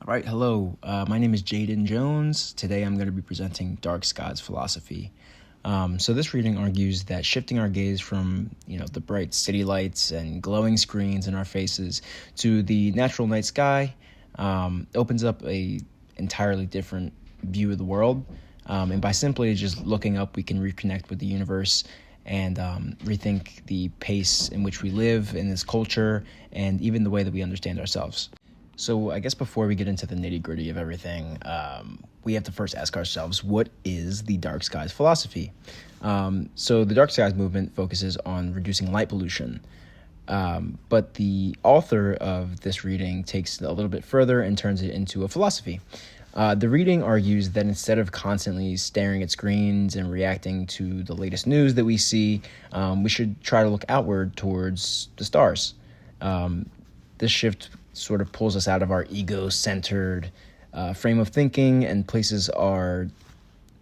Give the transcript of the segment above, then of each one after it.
All right, hello. My name is Jaden Jones. Today I'm going to be presenting Dark Skies Philosophy. So this reading argues that shifting our gaze from, the bright city lights and glowing screens in our faces to the natural night sky opens up a entirely different view of the world. And by simply just looking up, we can reconnect with the universe and rethink the pace in which we live in this culture and even the way that we understand ourselves. So I guess before we get into the nitty-gritty of everything, we have to first ask ourselves, what is the Dark Skies philosophy? So the Dark Skies movement focuses on reducing light pollution. But the author of this reading takes it a little bit further and turns it into a philosophy. The reading argues that instead of constantly staring at screens and reacting to the latest news that we see, we should try to look outward towards the stars. This shift sort of pulls us out of our ego-centered frame of thinking and places our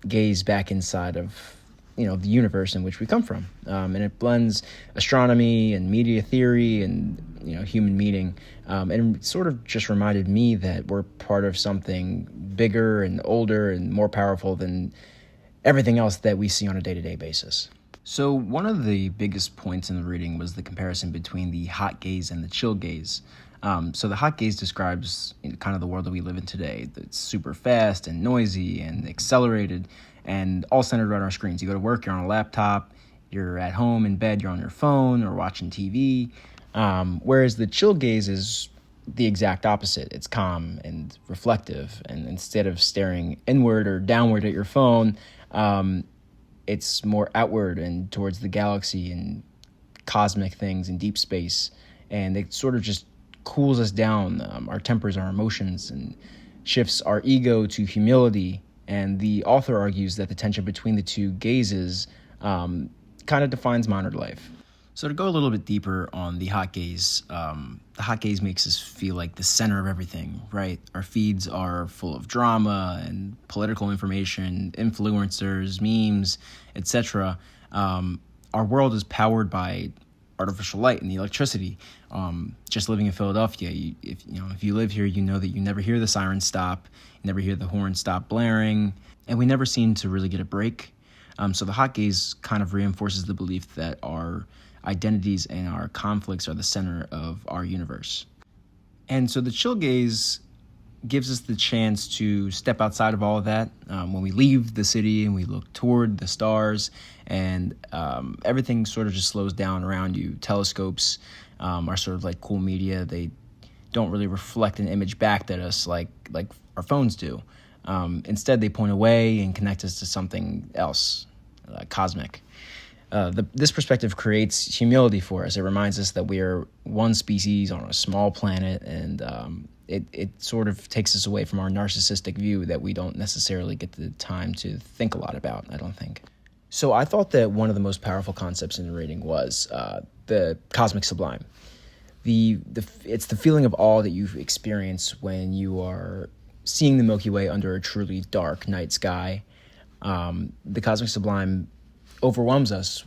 gaze back inside of, the universe in which we come from. And it blends astronomy and media theory and, human meaning. And it sort of just reminded me that we're part of something bigger and older and more powerful than everything else that we see on a day-to-day basis. So one of the biggest points in the reading was the comparison between the hot gaze and the chill gaze. So the hot gaze describes kind of the world that we live in today. It's super fast and noisy and accelerated and all centered around our screens. You go to work, you're on a laptop, you're at home in bed, you're on your phone or watching TV. Whereas the chill gaze is the exact opposite. It's calm and reflective. And instead of staring inward or downward at your phone, it's more outward and towards the galaxy and cosmic things and deep space. And it sort of just cools us down, our tempers, our emotions, and shifts our ego to humility. And the author argues that the tension between the two gazes kind of defines modern life. So to go a little bit deeper on the hot gaze makes us feel like the center of everything, right? Our feeds are full of drama and political information, influencers, memes, etc. Our world is powered by artificial light and the electricity. Just living in Philadelphia, if you live here, you know that you never hear the sirens stop, you never hear the horn stop blaring, and we never seem to really get a break. So the hot gaze kind of reinforces the belief that our identities and our conflicts are the center of our universe. And so the chill gaze gives us the chance to step outside of all of that when we leave the city and we look toward the stars, and everything sort of just slows down around you. Telescopes are sort of like cool media. They don't really reflect an image back at us like our phones do. Instead, they point away and connect us to something else, cosmic. This perspective creates humility for us. It reminds us that we are one species on a small planet, and it sort of takes us away from our narcissistic view that we don't necessarily get the time to think a lot about, I don't think. So I thought that one of the most powerful concepts in the reading was the cosmic sublime. It's the feeling of awe that you experience when you are seeing the Milky Way under a truly dark night sky. The cosmic sublime overwhelms us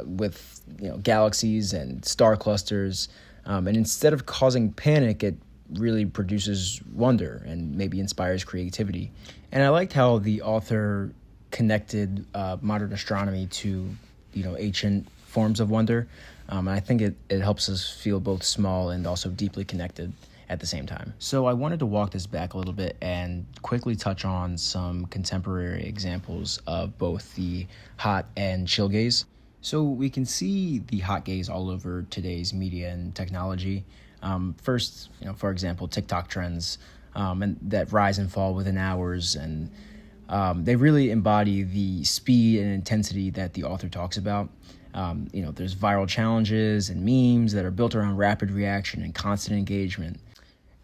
with galaxies and star clusters, and instead of causing panic, it really produces wonder and maybe inspires creativity. And I liked how the author connected modern astronomy to ancient forms of wonder. And I think it helps us feel both small and also deeply connected at the same time. So I wanted to walk this back a little bit and quickly touch on some contemporary examples of both the hot and chill gaze. So we can see the hot gaze all over today's media and technology. First, for example, TikTok trends and that rise and fall within hours, and they really embody the speed and intensity that the author talks about. There's viral challenges and memes that are built around rapid reaction and constant engagement.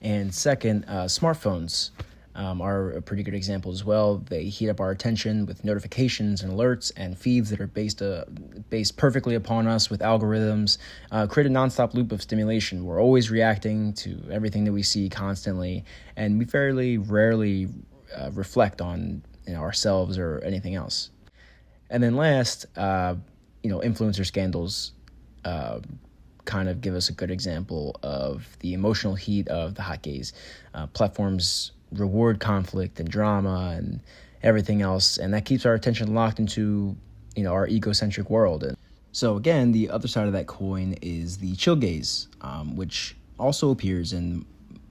And second, smartphones are a pretty good example as well. They heat up our attention with notifications and alerts and feeds that are based perfectly upon us with algorithms, create a nonstop loop of stimulation. We're always reacting to everything that we see constantly, and we fairly rarely reflect on ourselves or anything else. And then last, influencer scandals kind of give us a good example of the emotional heat of the hot gaze. Platforms reward conflict and drama and everything else, and that keeps our attention locked into our egocentric world. And so again, the other side of that coin is the chill gaze, which also appears in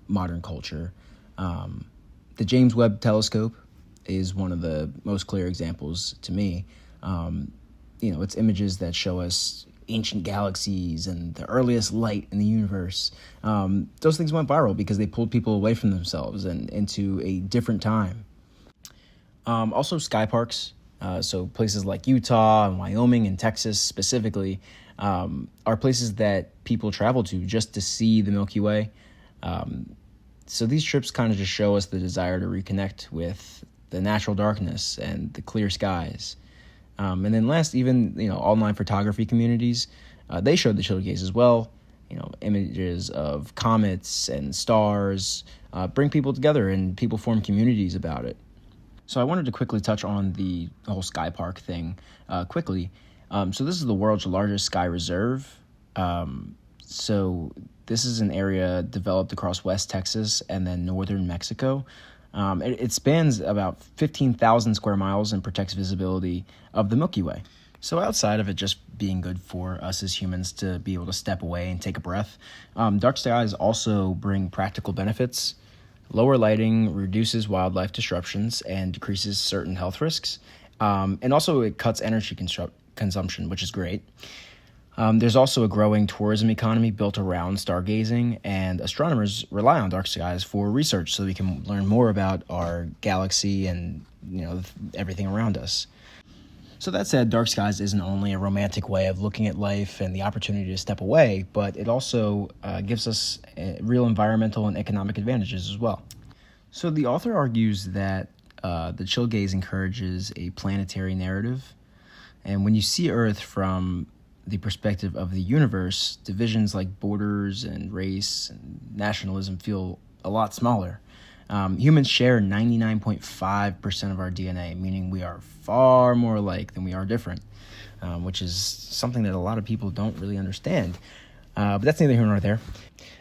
modern culture. The James Webb Telescope is one of the most clear examples to me. It's images that show us ancient galaxies and the earliest light in the universe. Those things went viral because they pulled people away from themselves and into a different time. Also sky parks, so places like Utah and Wyoming and Texas specifically, are places that people travel to just to see the Milky Way. So these trips kind of just show us the desire to reconnect with the natural darkness and the clear skies. And then last, even, online photography communities, they showed the chill gaze as well. Images of comets and stars bring people together, and people form communities about it. So I wanted to quickly touch on the whole sky park thing quickly. So this is the world's largest sky reserve. So this is an area developed across West Texas and then northern Mexico. It spans about 15,000 square miles and protects visibility of the Milky Way. So outside of it just being good for us as humans to be able to step away and take a breath, dark skies also bring practical benefits. Lower lighting reduces wildlife disruptions and decreases certain health risks. And also it cuts energy consumption, which is great. There's also a growing tourism economy built around stargazing, and astronomers rely on dark skies for research so we can learn more about our galaxy and everything around us. So that said, dark skies isn't only a romantic way of looking at life and the opportunity to step away, but it also gives us real environmental and economic advantages as well. So the author argues that the chill gaze encourages a planetary narrative, and when you see Earth from the perspective of the universe, divisions like borders and race and nationalism feel a lot smaller. Humans share 99.5% of our DNA, meaning we are far more alike than we are different, which is something that a lot of people don't really understand. But that's neither here nor there.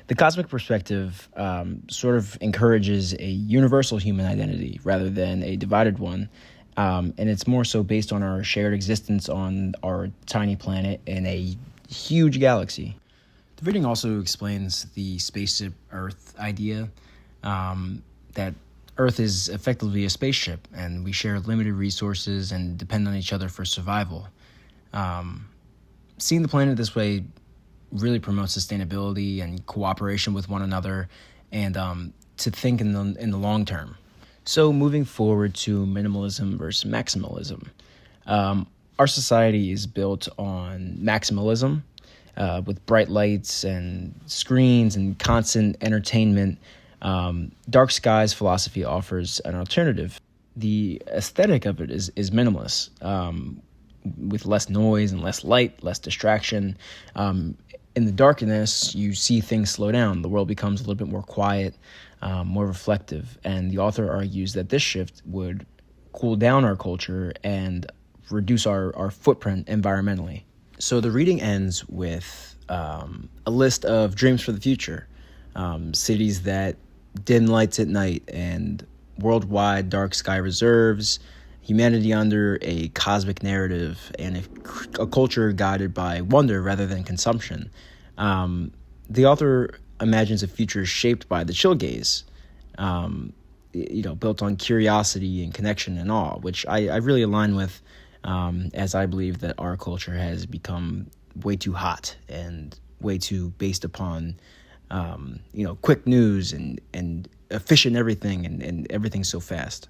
The cosmic perspective sort of encourages a universal human identity rather than a divided one. And it's more so based on our shared existence on our tiny planet in a huge galaxy. The reading also explains the spaceship Earth idea, that Earth is effectively a spaceship, and we share limited resources and depend on each other for survival. Seeing the planet this way really promotes sustainability and cooperation with one another, and to think in the long term. So moving forward to minimalism versus maximalism. Our society is built on maximalism, with bright lights and screens and constant entertainment. Dark skies philosophy offers an alternative. The aesthetic of it is minimalist, with less noise and less light, less distraction. In the darkness, you see things slow down. The world becomes a little bit more quiet, more reflective. And the author argues that this shift would cool down our culture and reduce our footprint environmentally. So the reading ends with a list of dreams for the future, cities that dim lights at night, and worldwide dark sky reserves, humanity under a cosmic narrative, and a culture guided by wonder rather than consumption. The author imagines a future shaped by the chill gaze, built on curiosity and connection and awe, which I really align with, as I believe that our culture has become way too hot and way too based upon quick news and efficient everything, and everything's so fast.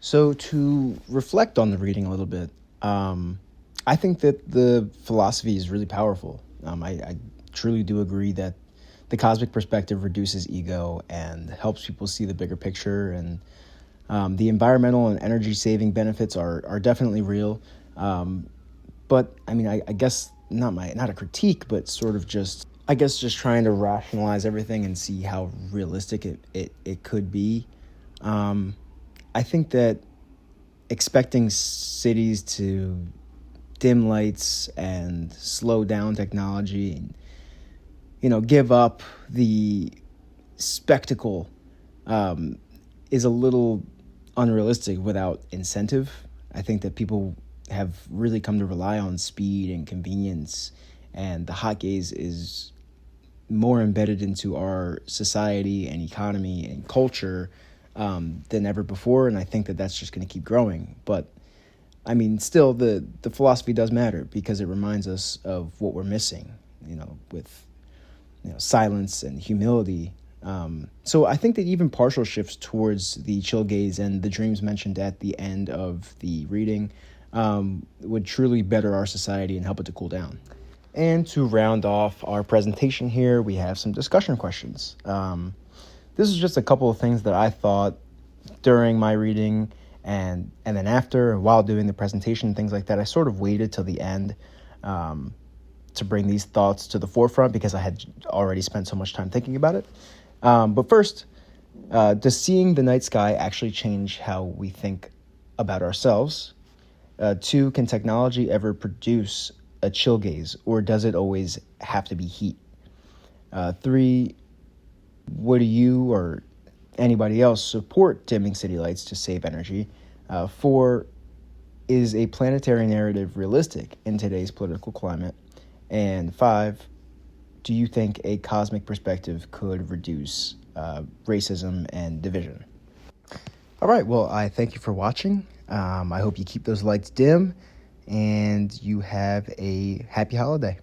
So to reflect on the reading a little bit, I think that the philosophy is really powerful. I truly do agree that the cosmic perspective reduces ego and helps people see the bigger picture, and the environmental and energy saving benefits are definitely real. But I mean, I guess not a critique, but sort of just trying to rationalize everything and see how realistic it could be. I think that expecting cities to dim lights and slow down technology give up the spectacle is a little unrealistic without incentive. I think that people have really come to rely on speed and convenience, and the hot gaze is more embedded into our society and economy and culture than ever before, and I think that that's just going to keep growing. But I mean, still, the philosophy does matter because it reminds us of what we're missing, with silence and humility. So I think that even partial shifts towards the chill gaze and the dreams mentioned at the end of the reading would truly better our society and help it to cool down. And to round off our presentation here, we have some discussion questions. This is just a couple of things that I thought during my reading and then after and while doing the presentation, things like that. I sort of waited till the end to bring these thoughts to the forefront because I had already spent so much time thinking about it. But first, does seeing the night sky actually change how we think about ourselves? 2, can technology ever produce a chill gaze, or does it always have to be heat? 3, would you or anybody else support dimming city lights to save energy? 4, is a planetary narrative realistic in today's political climate? And 5, do you think a cosmic perspective could reduce racism and division? All right, well, I thank you for watching. I hope you keep those lights dim and you have a happy holiday.